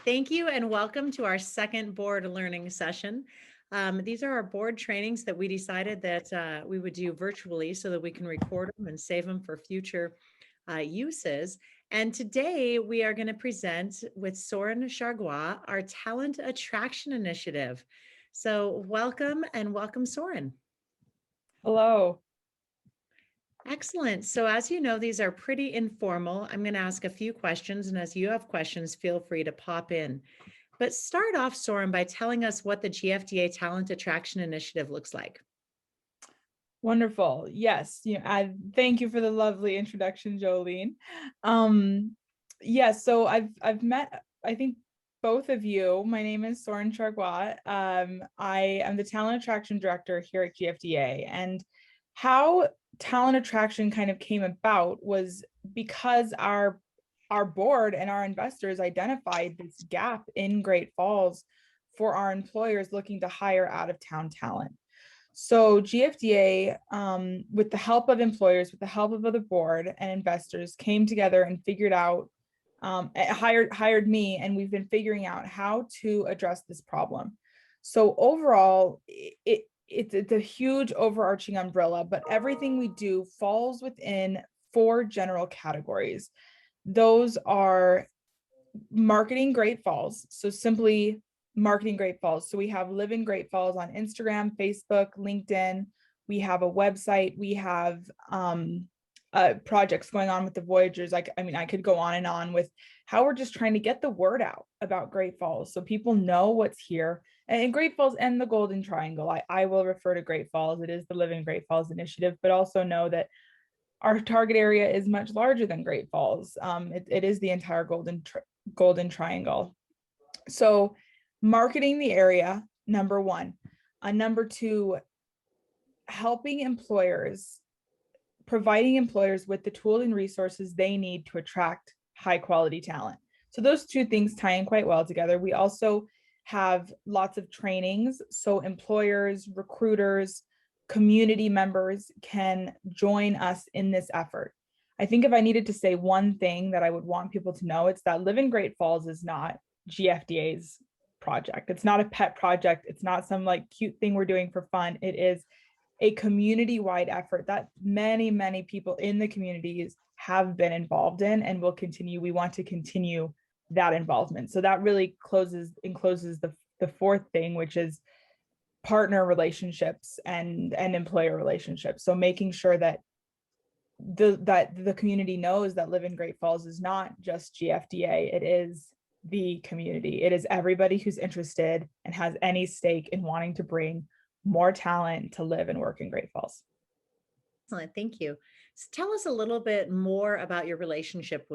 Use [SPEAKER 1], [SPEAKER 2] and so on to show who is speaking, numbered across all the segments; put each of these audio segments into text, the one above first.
[SPEAKER 1] Thank you and welcome to our second board learning session. These are our board trainings that we decided that we would do virtually so that we can record them and save them for future uses. And today we are going to present with Soren Chargois, our Talent Attraction Initiative. So welcome and welcome, Soren.
[SPEAKER 2] Hello.
[SPEAKER 1] Excellent. So as you know, these are pretty informal. I'm going to ask a few questions, and as you have questions, feel free to pop in. But start off, Soren, by telling us what the GFDA Talent Attraction Initiative looks like.
[SPEAKER 2] Wonderful. Yes. I thank you for the lovely introduction, Jolene. Yes. So I've met, I think, both of you. My name is Soren Chargois. I am the Talent Attraction Director here at GFDA, and how talent attraction kind of came about was because our board and our investors identified this gap in Great Falls for our employers looking to hire out of town talent. So GFDA, with the help of employers, with the help of the board and investors, came together and figured out, hired me, and we've been figuring out how to address this problem. So overall, it's a huge overarching umbrella, but everything we do falls within 4 general categories. Those are marketing Great Falls. So simply marketing Great Falls. So we have Live in Great Falls on Instagram, Facebook, LinkedIn. We have a website. We have projects going on with the Voyagers. I could go on and on with how we're just trying to get the word out about Great Falls so people know what's here. And Great Falls and the Golden Triangle. I will refer to Great Falls. It is the Live in Great Falls initiative, but also know that our target area is much larger than Great Falls. It is the entire Golden Triangle. So marketing the area, number 1. Number 2, helping employers, providing employers with the tools and resources they need to attract high quality talent. So those 2 things tie in quite well together. We also have lots of trainings, so employers, recruiters, community members can join us in this effort. I think if I needed to say one thing that I would want people to know, it's that Live in Great Falls is not GFDA's project. It's not a pet project. It's not some like cute thing we're doing for fun. It is a community-wide effort that many, many people in the communities have been involved in and will continue. We want to continue that involvement. So that really encloses the 4th thing, which is partner relationships and employer relationships. So making sure that the community knows that Live in Great Falls is not just GFDA. It is the community. It is everybody who's interested and has any stake in wanting to bring more talent to live and work in Great Falls.
[SPEAKER 1] Excellent, thank you. So tell us a little bit more about your relationships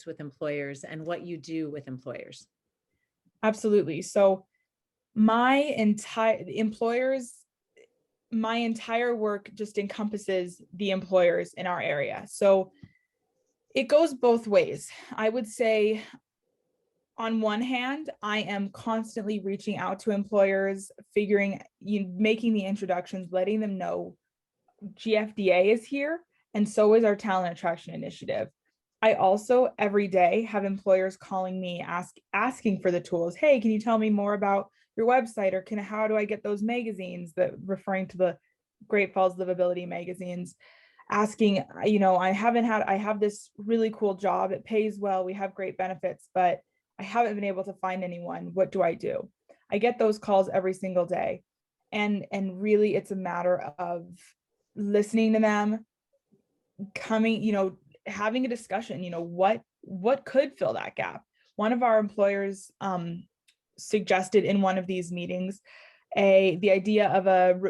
[SPEAKER 1] with employers and what you do with employers.
[SPEAKER 2] Absolutely. So my entire work just encompasses the employers in our area. So it goes both ways. I would say on one hand, I am constantly reaching out to employers, making the introductions, letting them know GFDA is here, and so is our Talent Attraction Initiative. I also every day have employers calling me asking for the tools. Hey, can you tell me more about your website, or how do I get those magazines, that referring to the Great Falls Livability magazines, asking, I have this really cool job. It pays well. We have great benefits, but I haven't been able to find anyone. What do I do? I get those calls every single day. And really it's a matter of listening to them, having a discussion, what could fill that gap. One of our employers suggested in one of these meetings the idea of a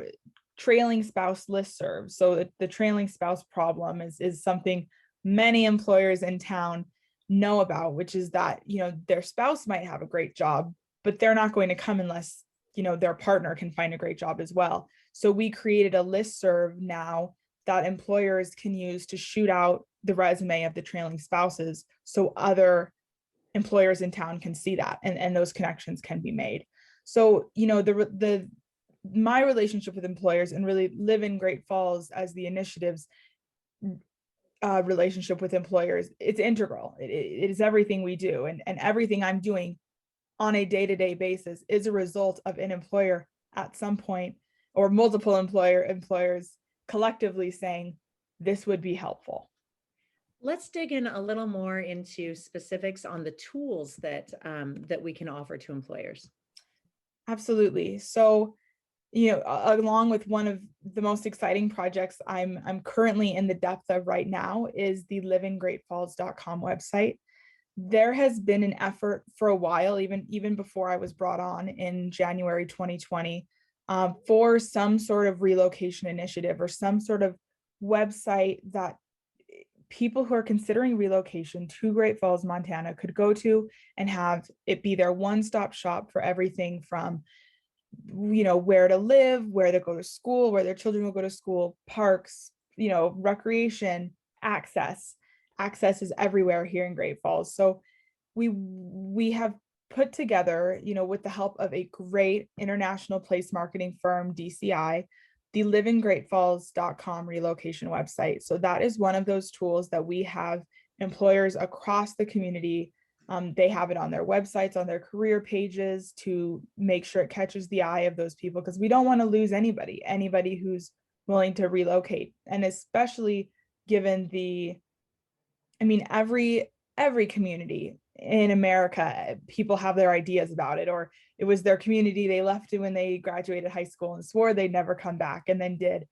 [SPEAKER 2] trailing spouse listserv. So the trailing spouse problem is something many employers in town know about, which is that their spouse might have a great job, but they're not going to come unless their partner can find a great job as well. So we created a listserv now that employers can use to shoot out the resume of the trailing spouses, so other employers in town can see that, and those connections can be made. So my relationship with employers, and really Live in Great Falls as the initiatives, relationship with employers. It's integral. It is everything we do, and everything I'm doing on a day-to-day basis is a result of an employer at some point, or multiple employers collectively saying this would be helpful.
[SPEAKER 1] Let's dig in a little more into specifics on the tools that we can offer to employers.
[SPEAKER 2] Absolutely. So, you know, along with one of the most exciting projects I'm currently in the depth of right now is the livinggreatfalls.com website. There has been an effort for a while, even before I was brought on in January 2020, for some sort of relocation initiative or some sort of website that people who are considering relocation to Great Falls, Montana could go to and have it be their one-stop shop for everything from, you know, where to live, where to go to school, where their children will go to school, parks, you know, recreation, access. Access is everywhere here in Great Falls. So we have put together, you know, with the help of a great international place marketing firm, DCI, the livinggreatfalls.com relocation website. So that is one of those tools that we have employers across the community. They have it on their websites, on their career pages, to make sure it catches the eye of those people, because we don't want to lose anybody who's willing to relocate. And especially given the, I mean, every community in America, people have their ideas about it, or it was their community they left to when they graduated high school and swore they'd never come back and then did.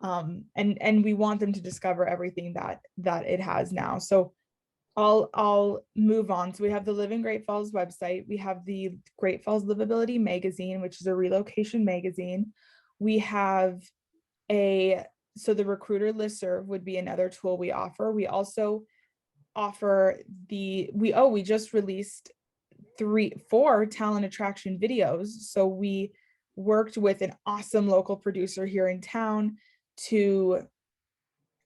[SPEAKER 2] And we want them to discover everything that it has now. So I'll move on. So we have the Living Great Falls website. We have the Great Falls Livability magazine, which is a relocation magazine. We have so the recruiter listserv would be another tool we offer. We also offer we just released 4 talent attraction videos. So we worked with an awesome local producer here in town to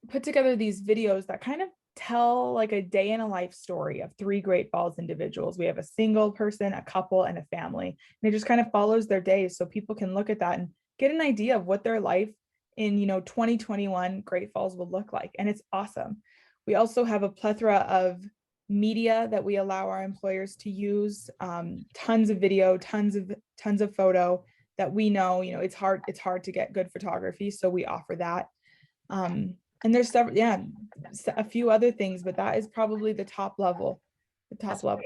[SPEAKER 2] put together these videos that kind of tell like a day in a life story of 3 Great Falls individuals. We have a single person, a couple, and a family. And it just kind of follows their days, so people can look at that and get an idea of what their life in, you know, 2021 Great Falls will look like. And it's awesome. We also have a plethora of media that we allow our employers to use, tons of video, tons of photo that we know, you know, it's hard to get good photography, so we offer that. And there's several, a few other things, but that is probably the top level.
[SPEAKER 1] That's great.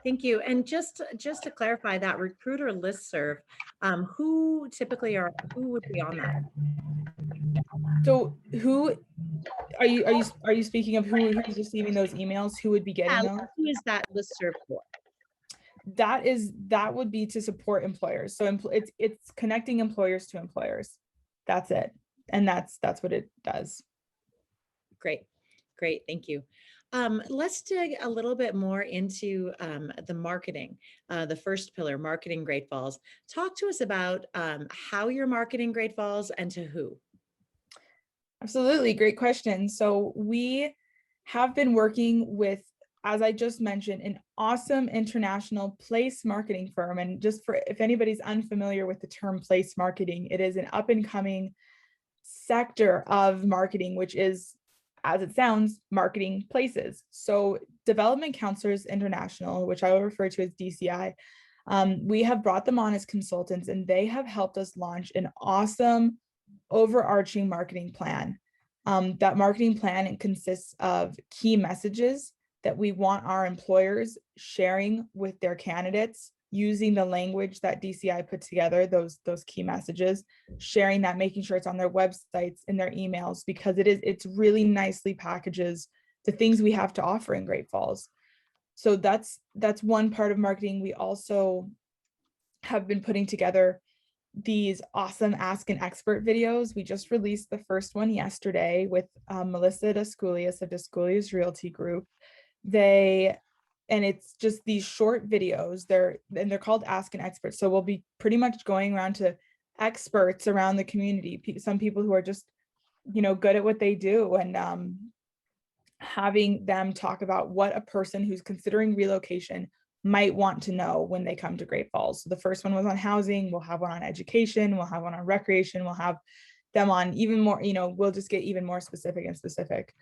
[SPEAKER 1] Thank you. And just to clarify, that recruiter listserv, who would be on that?
[SPEAKER 2] So who are you speaking of, who's receiving those emails? Who would be getting those?
[SPEAKER 1] Who is that listserv for?
[SPEAKER 2] That would be to support employers. So it's connecting employers to employers. That's it. And that's what it does.
[SPEAKER 1] Great. Thank you. Let's dig a little bit more into the marketing, the first pillar, marketing Great Falls. Talk to us about how you're marketing Great Falls and to who.
[SPEAKER 2] Absolutely. Great question. So we have been working with, as I just mentioned, an awesome international place marketing firm. And just for, if anybody's unfamiliar with the term place marketing, it is an up and coming sector of marketing, which is, as it sounds, marketing places. So Development Counselors International, which I will refer to as DCI, we have brought them on as consultants, and they have helped us launch an awesome overarching marketing plan. That marketing plan consists of key messages that we want our employers sharing with their candidates, using the language that DCI put together, those key messages, sharing that, making sure it's on their websites, in their emails, because it's really nicely packages the things we have to offer in Great Falls. So that's one part of marketing. We also have been putting together these awesome Ask an Expert videos. We just released the first one yesterday with Melissa Daskulias of Daskulias Realty Group. And it's just these short videos. They're called Ask an Expert. So we'll be pretty much going around to experts around the community, some people who are just, you know, good at what they do, and having them talk about what a person who's considering relocation might want to know when they come to Great Falls. So the first one was on housing. We'll have one on education. We'll have one on recreation. We'll have them on even more, you know, we'll just get even more specific.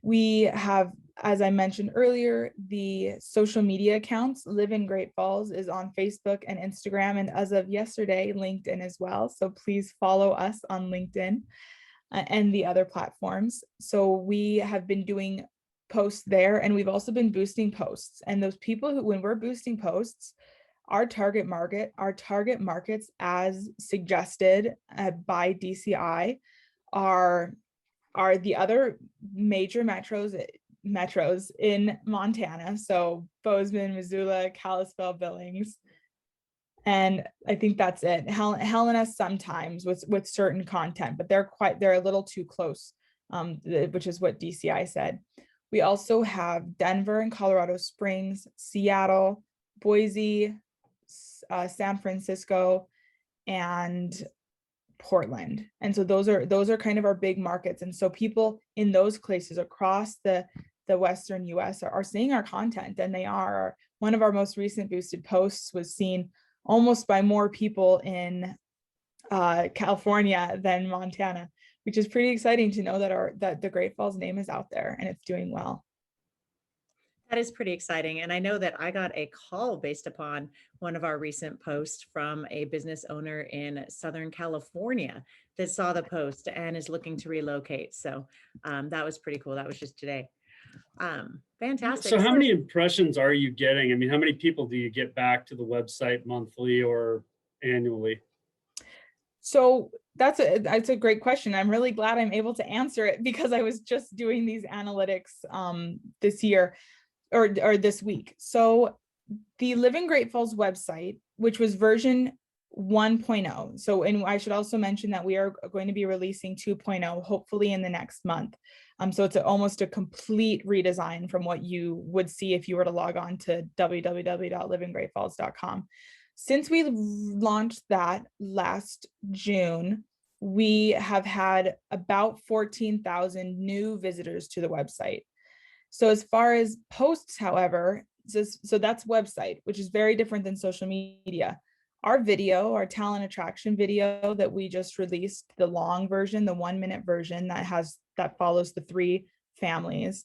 [SPEAKER 2] We have, as I mentioned earlier, the social media accounts. Live in Great Falls is on Facebook and Instagram, and as of yesterday, LinkedIn as well. So please follow us on LinkedIn and the other platforms. So we have been doing posts there, and we've also been boosting posts. And those people who, when we're boosting posts, our target markets as suggested by DCI are the other major metros in Montana. So Bozeman, Missoula, Kalispell, Billings. And I think that's it. Helena sometimes with certain content, but they're a little too close, which is what DCI said. We also have Denver and Colorado Springs, Seattle, Boise, San Francisco, and Portland. And so those are kind of our big markets. And so people in those places across the Western US are seeing our content, and they are. One of our most recent boosted posts was seen almost by more people in California than Montana, which is pretty exciting to know that the Great Falls name is out there and it's doing well.
[SPEAKER 1] That is pretty exciting. And I know that I got a call based upon one of our recent posts from a business owner in Southern California that saw the post and is looking to relocate. So that was pretty cool. That was just today. Fantastic.
[SPEAKER 3] So how many impressions are you getting? I mean, how many people do you get back to the website monthly or annually?
[SPEAKER 2] So that's a great question. I'm really glad I'm able to answer it because I was just doing these analytics this year or this week. So the Live in Great Falls website, which was version 1.0. So, and I should also mention that we are going to be releasing 2.0 hopefully in the next month. So it's almost a complete redesign from what you would see if you were to log on to www.liveingreatfalls.com. Since we launched that last June, we have had about 14,000 new visitors to the website. So as far as posts, however, so that's website, which is very different than social media. Our video, our talent attraction video that we just released, the long version, the 1-minute version that follows the 3 families,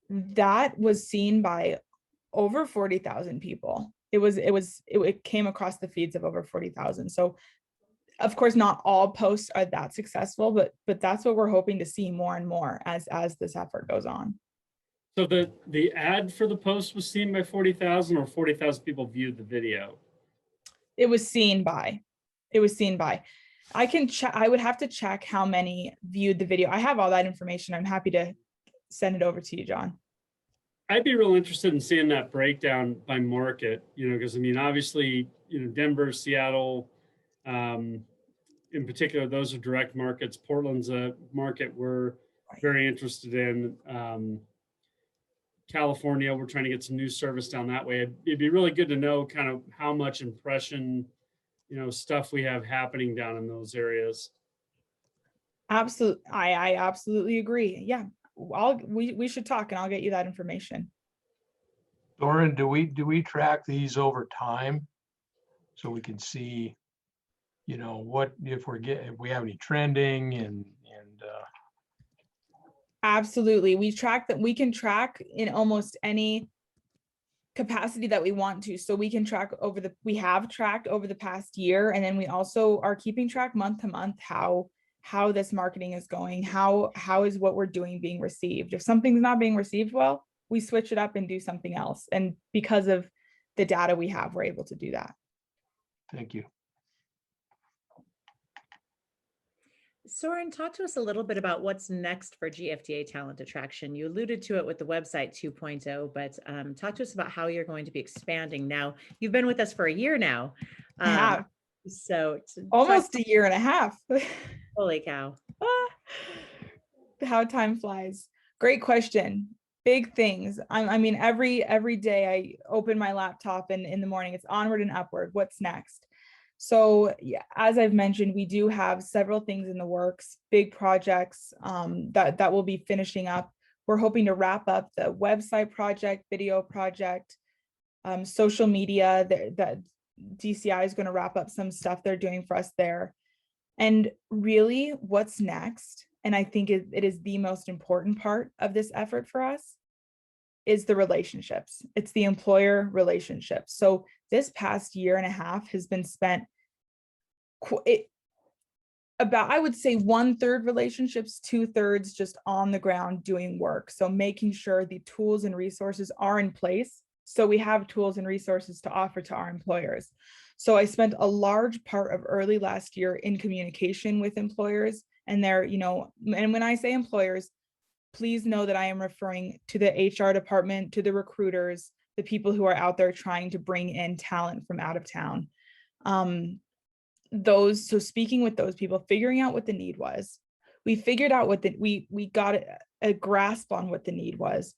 [SPEAKER 2] that was seen by over 40,000 people. It came across the feeds of over 40,000. So of course, not all posts are that successful, but that's what we're hoping to see more and more as this effort goes on.
[SPEAKER 3] So the ad for the post was seen by 40,000, or 40,000 people viewed the video?
[SPEAKER 2] It was seen by. I can check. I would have to check how many viewed the video. I have all that information. I'm happy to send it over to you, John.
[SPEAKER 3] I'd be real interested in seeing that breakdown by market, because I mean, obviously, Denver, Seattle, in particular, those are direct markets. Portland's a market we're very interested in. California, we're trying to get some new service down that way. It'd be really good to know kind of how much impression, stuff we have happening down in those areas.
[SPEAKER 2] Absolutely. I absolutely agree. Yeah. We should talk and I'll get you that information.
[SPEAKER 4] Doran, do we track these over time so we can see, what if we have any trending and
[SPEAKER 2] Absolutely. We can track in almost any capacity that we want to. So we can track we have tracked over the past year. And then we also are keeping track month to month, how this marketing is going, how is what we're doing being received. If something's not being received well, we switch it up and do something else. And because of the data we have, we're able to do that.
[SPEAKER 4] Thank you.
[SPEAKER 1] Soren, talk to us a little bit about what's next for GFDA Talent Attraction. You alluded to it with the website 2.0, but talk to us about how you're going to be expanding now. You've been with us for a year now.
[SPEAKER 2] I have.
[SPEAKER 1] So
[SPEAKER 2] almost a year and a half.
[SPEAKER 1] Holy cow.
[SPEAKER 2] How time flies. Great question. Big things. I mean, every day I open my laptop and in the morning it's onward and upward. What's next? So yeah, as I've mentioned, we do have several things in the works, big projects that will be finishing up. We're hoping to wrap up the website project, video project, social media, that DCI is going to wrap up some stuff they're doing for us there. And really what's next, and I think it is the most important part of this effort for us, is the relationships. It's the employer relationships. So this past year and a half has been spent about, I would say 1/3 relationships, 2/3 just on the ground doing work. So making sure the tools and resources are in place, so we have tools and resources to offer to our employers. So I spent a large part of early last year in communication with employers and their, and when I say employers, please know that I am referring to the HR department, to the recruiters, the people who are out there trying to bring in talent from out of town. So speaking with those people, figuring out what the need was, we figured out we got a grasp on what the need was,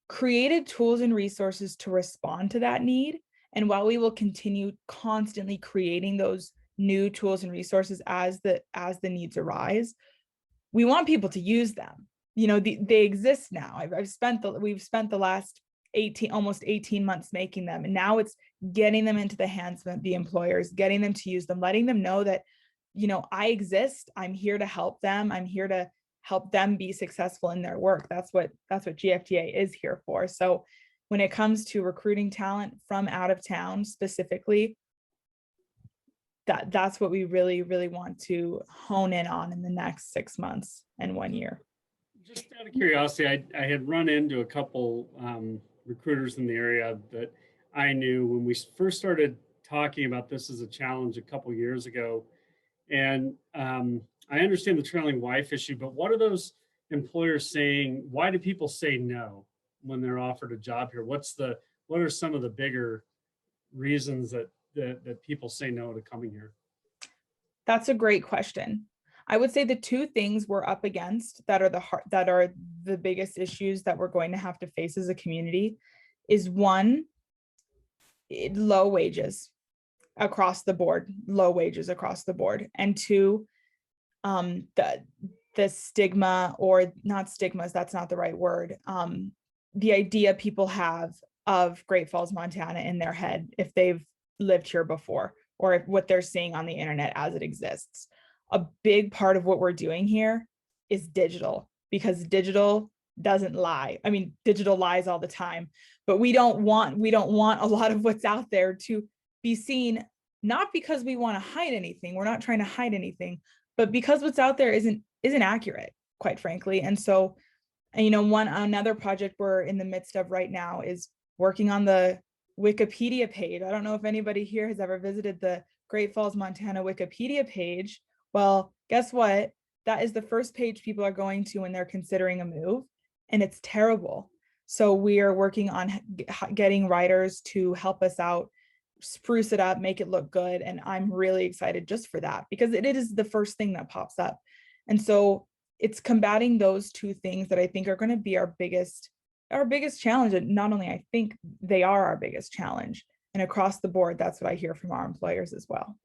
[SPEAKER 2] created tools and resources to respond to that need. And while we will continue constantly creating those new tools and resources as the needs arise, we want people to use them. They exist now. We've spent the last almost 18 months making them. And now it's getting them into the hands of the employers, getting them to use them, letting them know that, I exist. I'm here to help them. I'm here to help them be successful in their work. That's what GFTA is here for. So when it comes to recruiting talent from out of town specifically, that's what we really, really want to hone in on in the next 6 months and 1 year.
[SPEAKER 3] Just out of curiosity, I had run into a couple recruiters in the area that I knew when we first started talking about this as a challenge a couple years ago. And I understand the trailing wife issue, but what are those employers saying? Why do people say no when they're offered a job here? What are some of the bigger reasons that people say no to coming here?
[SPEAKER 2] That's a great question. I would say the two things we're up against that are the biggest issues that we're going to have to face as a community is, one, low wages across the board, and two, the stigma, or not stigmas, that's not the right word, the idea people have of Great Falls, Montana in their head if they've lived here before, or if what they're seeing on the internet as it exists. A big part of what we're doing here is digital, because digital doesn't lie. I mean, digital lies all the time, but we don't want a lot of what's out there to be seen, not because we want to hide anything. We're not trying to hide anything, but because what's out there isn't accurate, quite frankly. And so, another project we're in the midst of right now is working on the Wikipedia page. I don't know if anybody here has ever visited the Great Falls, Montana Wikipedia page. Well, guess what? That is the first page people are going to when they're considering a move, and it's terrible. So we are working on getting writers to help us out, spruce it up, make it look good. And I'm really excited just for that, because it is the first thing that pops up. And so it's combating those two things that I think are going to be our biggest challenge. And not only I think they are our biggest challenge, and across the board, that's what I hear from our employers as well.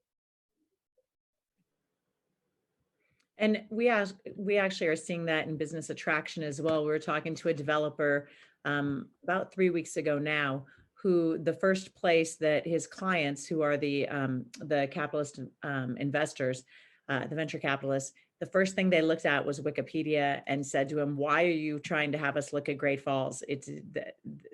[SPEAKER 1] And we actually are seeing that in business attraction as well. We were talking to a developer about 3 weeks ago now, who the first place that his clients, who are the capitalist investors, the venture capitalists, the first thing they looked at was Wikipedia and said to him, "Why are you trying to have us look at Great Falls?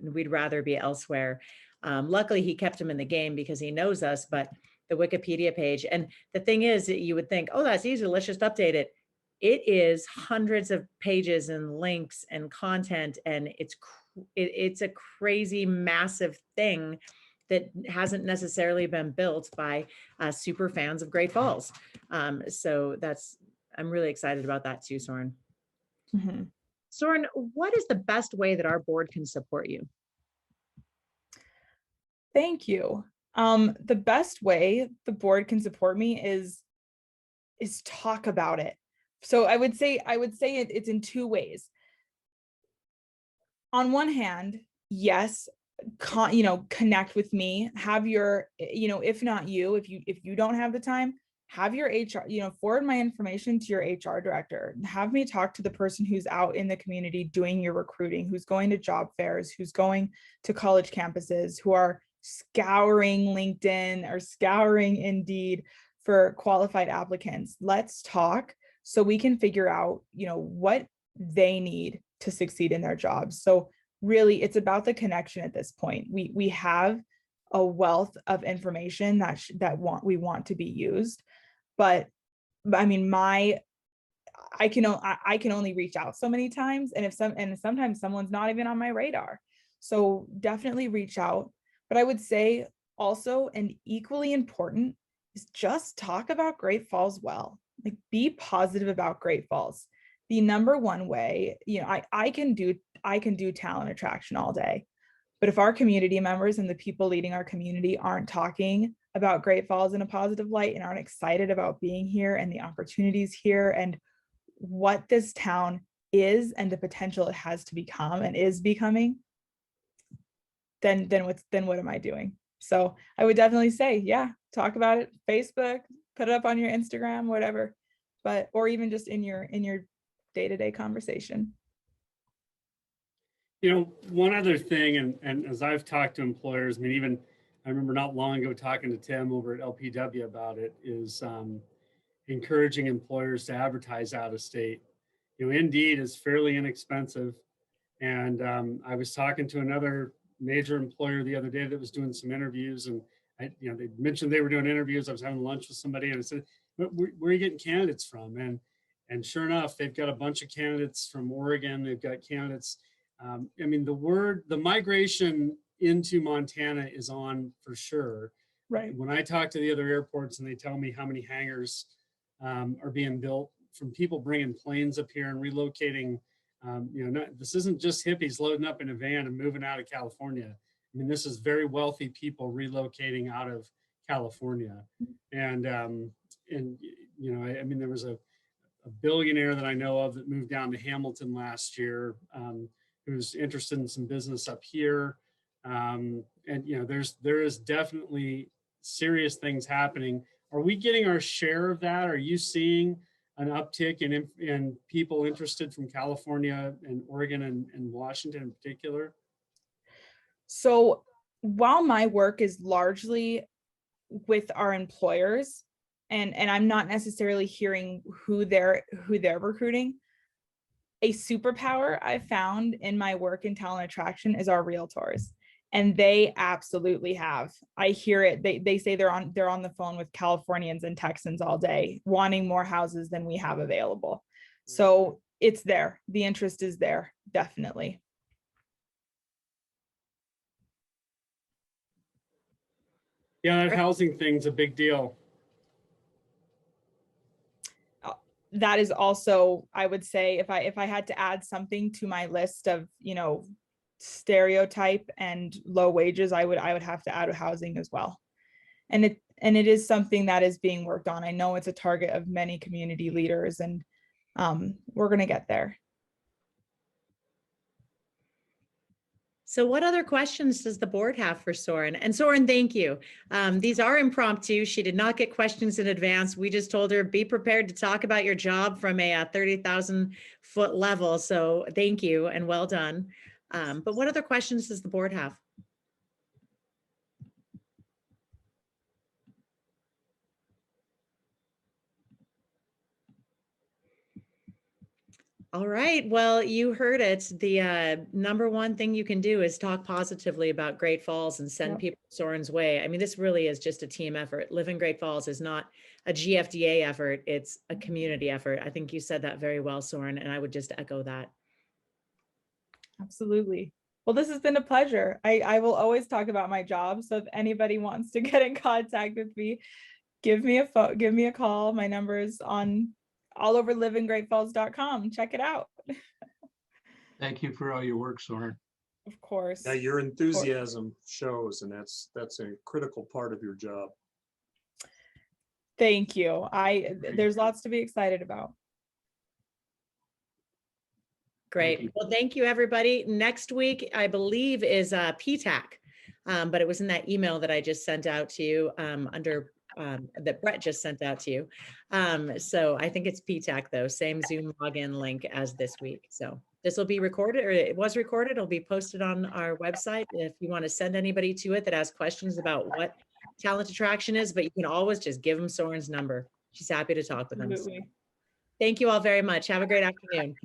[SPEAKER 1] We'd rather be elsewhere." Luckily, he kept him in the game because he knows us, but the Wikipedia page. And the thing is, you would think, oh, that's easy, let's just update it. It is hundreds of pages and links and content, and it's a crazy, massive thing that hasn't necessarily been built by super fans of Great Falls. So I'm really excited about that too, Soren.
[SPEAKER 2] Mm-hmm.
[SPEAKER 1] Soren, what is the best way that our board can support you?
[SPEAKER 2] Thank you. The best way the board can support me is talk about it. So I would say it's in two ways. On one hand, yes, connect with me, have your, if not you, if you don't have the time, have your HR, forward my information to your HR director, have me talk to the person who's out in the community doing your recruiting, who's going to job fairs, who's going to college campuses, who are scouring LinkedIn or scouring Indeed for qualified applicants. Let's talk. so we can figure out, what they need to succeed in their jobs. So really, it's about the connection at this point. We have a wealth of information that we want to be used, but I mean, I can only reach out so many times, and sometimes someone's not even on my radar. So definitely reach out. But I would say also, and equally important, is just talk about Great Falls well. Like, be positive about Great Falls. The number one way, I can do talent attraction all day, but if our community members and the people leading our community aren't talking about Great Falls in a positive light and aren't excited about being here and the opportunities here and what this town is and the potential it has to become and is becoming, then what am I doing? So I would definitely say, yeah, talk about it, Facebook, put it up on your Instagram, whatever, or even just in your day-to-day conversation.
[SPEAKER 3] One other thing, and as I've talked to employers, I mean, even I remember not long ago talking to Tim over at LPW about it, is encouraging employers to advertise out of state. Indeed is fairly inexpensive. And I was talking to another major employer the other day that was doing some interviews, and they mentioned they were doing interviews. I was having lunch with somebody, and I said, where are you getting candidates from? And sure enough, they've got a bunch of candidates from Oregon. They've got candidates. I mean, the migration into Montana is on for sure.
[SPEAKER 2] Right.
[SPEAKER 3] When I talk to the other airports and they tell me how many hangars are being built from people bringing planes up here and relocating, this isn't just hippies loading up in a van and moving out of California. I mean, this is very wealthy people relocating out of California. And I mean, there was a billionaire that I know of that moved down to Hamilton last year, who's interested in some business up here. And there is definitely serious things happening. Are we getting our share of that? Are you seeing an uptick in people interested from California and Oregon and Washington in particular?
[SPEAKER 2] So while my work is largely with our employers, and I'm not necessarily hearing who they're recruiting, a superpower I found in my work in talent attraction is our realtors. And they absolutely have. I hear it. They say they're on the phone with Californians and Texans all day, wanting more houses than we have available. So it's there. The interest is there, definitely.
[SPEAKER 3] Yeah, that housing thing's a big deal.
[SPEAKER 2] That is also, I would say, if I had to add something to my list of, stereotype and low wages, I would have to add housing as well. And it is something that is being worked on. I know it's a target of many community leaders, and we're going to get there.
[SPEAKER 1] So what other questions does the board have for Soren? And Soren, thank you. These are impromptu. She did not get questions in advance. We just told her, be prepared to talk about your job from a 30,000 foot level. So thank you and well done. But what other questions does the board have? All right. Well, you heard it. The number one thing you can do is talk positively about Great Falls and send people Soren's way. I mean, this really is just a team effort. Live in Great Falls is not a GFDA effort. It's a community effort. I think you said that very well, Soren, and I would just echo that.
[SPEAKER 2] Absolutely. Well, this has been a pleasure. I will always talk about my job. So if anybody wants to get in contact with me, give me a phone, give me a call. My number is on all over liveingreatfalls.com. Check it out.
[SPEAKER 4] Thank you for all your work, Soren.
[SPEAKER 2] Of course.
[SPEAKER 5] Yeah, your enthusiasm shows, and that's a critical part of your job.
[SPEAKER 2] Thank you. There's lots to be excited about.
[SPEAKER 1] Great. Well, thank you, everybody. Next week, I believe, is PTAC, but it was in that email that I just sent out to you that Brett just sent out to you. So I think it's PTAC though, same Zoom login link as this week. So this will be recorded, or it was recorded. It'll be posted on our website if you want to send anybody to it that has questions about what talent attraction is, but you can always just give them Soren's number. She's happy to talk with them.
[SPEAKER 2] Absolutely.
[SPEAKER 1] Thank you all very much. Have a great afternoon.